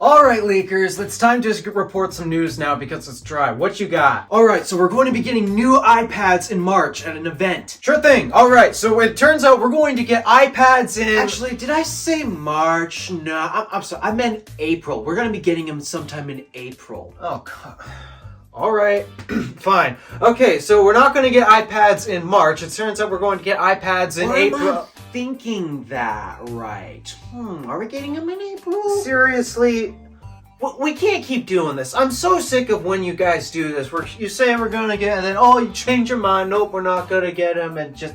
Alright, leakers, it's time to report some news now because it's dry. What you got? Alright, so we're going to be getting new iPads in March at an event. Sure thing. Alright, so it turns out we're going to get iPads in... Actually, did I say March? No, I'm sorry. I meant April. We're going to be getting them sometime in April. Oh, God. Alright, fine. Okay, so we're not going to get iPads in March. It turns out we're going to get iPads in April. Thinking that right. Are we getting them in April? Seriously? We can't keep doing this. I'm so sick of when you guys do this. You say we're gonna get, and then, oh, you change your mind. Nope, we're not gonna get them, and just...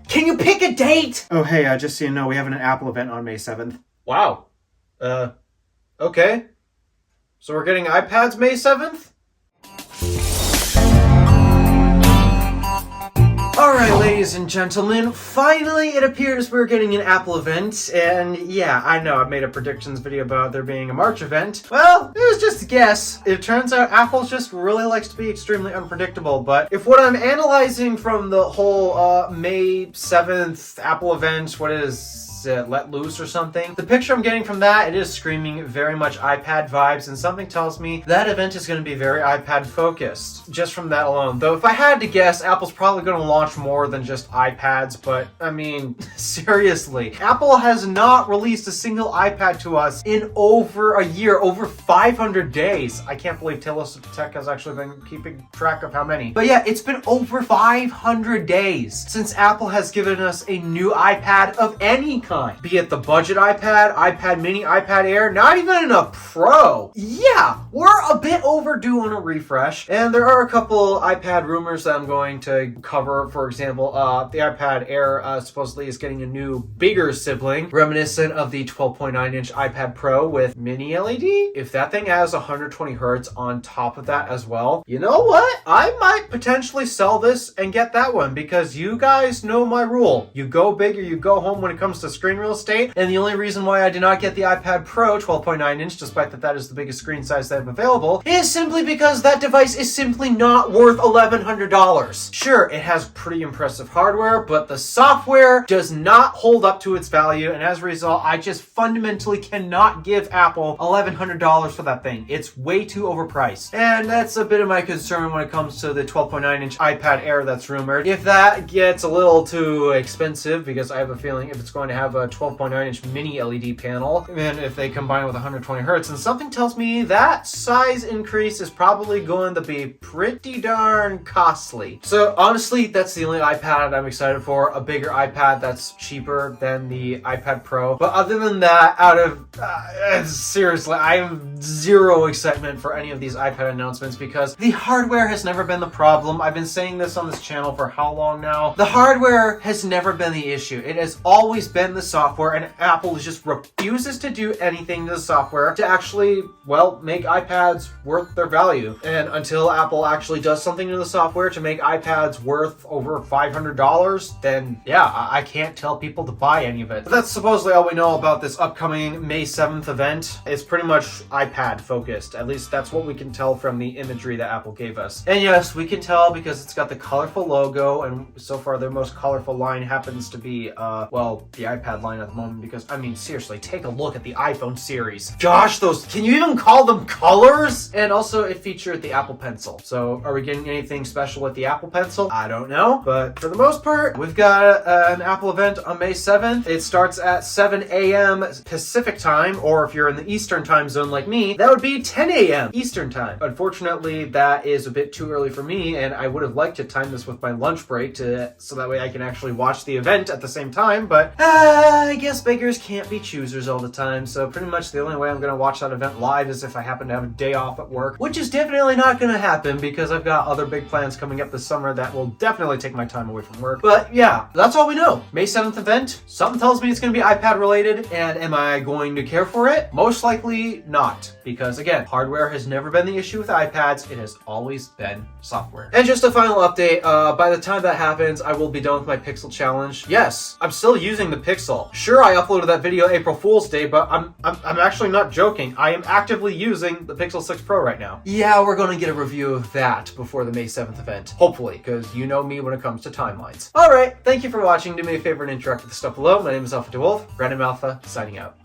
Can you pick a date? Oh, hey, just so you know, we have an Apple event on May 7th. Wow. Okay. So we're getting iPads May 7th? Alright, ladies and gentlemen, finally it appears we're getting an Apple event, and yeah, I know I made a predictions video about there being a March event. Well, it was just a guess. It turns out Apple just really likes to be extremely unpredictable, but if what I'm analyzing from the whole May 7th Apple event, what is Let Loose or something, the picture I'm getting from that, it is screaming very much iPad vibes, and something tells me that event is going to be very iPad focused, just from that alone. Though if I had to guess, Apple's probably going to launch more than just iPads, but I mean, seriously, Apple has not released a single iPad to us in over a year, over 500 days. I can't believe Taylor's Tech has actually been keeping track of how many. But yeah, it's been over 500 days since Apple has given us a new iPad of any kind. Be it the budget iPad, iPad mini, iPad Air, not even a Pro. Yeah, we're a bit overdue on a refresh, and there are a couple iPad rumors that I'm going to cover. For example, the iPad Air supposedly is getting a new, bigger sibling, reminiscent of the 12.9-inch iPad Pro with mini LED. If that thing has 120 Hz on top of that as well, you know what? I might potentially sell this and get that one, because you guys know my rule. You go big or you go home when it comes to screen real estate, and the only reason why I did not get the iPad Pro 12.9-inch, despite that is the biggest screen size they have available, is simply because that device is simply not worth $1,100. Sure, it has pretty impressive hardware, but the software does not hold up to its value, and as a result, I just fundamentally cannot give Apple $1,100 for that thing. It's way too overpriced. And that's a bit of my concern when it comes to the 12.9-inch iPad Air that's rumored. If that gets a little too expensive, because I have a feeling if it's going to have a 12.9-inch mini LED panel, and if they combine with 120 Hz, and something tells me that size increase is probably going to be pretty darn costly. So honestly, that's the only iPad I'm excited for, a bigger iPad that's cheaper than the iPad Pro. But other than that, seriously, I have zero excitement for any of these iPad announcements because the hardware has never been the problem. I've been saying this on this channel for how long now? The hardware has never been the issue. It has always been the software, and Apple just refuses to do anything to the software to actually, well, make iPads worth their value. And until Apple actually does something to the software to make iPads worth over $500, then yeah, I can't tell people to buy any of it. But that's supposedly all we know about this upcoming May 7th event. It's pretty much iPad focused. At least that's what we can tell from the imagery that Apple gave us. And yes, we can tell because it's got the colorful logo, and so far their most colorful line happens to be, well, the iPad line at the moment, because, I mean, seriously, take a look at the iPhone series. Gosh, can you even call them colors? And also, it featured the Apple Pencil. So, are we getting anything special with the Apple Pencil? I don't know, but for the most part, we've got an Apple event on May 7th. It starts at 7 a.m. Pacific time, or if you're in the Eastern time zone like me, that would be 10 a.m. Eastern time. Unfortunately, that is a bit too early for me, and I would have liked to time this with my lunch break so that way I can actually watch the event at the same time, but I guess beggars can't be choosers all the time, so pretty much the only way I'm going to watch that event live is if I happen to have a day off at work, which is definitely not going to happen because I've got other big plans coming up this summer that will definitely take my time away from work. But yeah, that's all we know. May 7th event, something tells me it's going to be iPad related, and am I going to care for it? Most likely not, because again, hardware has never been the issue with iPads, it has always been software. And just a final update, by the time that happens, I will be done with my Pixel challenge. Yes, I'm still using the Pixel. Sure, I uploaded that video April Fool's Day, but I'm actually not joking. I am actively using the Pixel 6 Pro right now. Yeah, we're going to get a review of that before the May 7th event. Hopefully, because you know me when it comes to timelines. Alright, thank you for watching. Do me a favor and interact with the stuff below. My name is DeWolf, Random Alpha, signing out.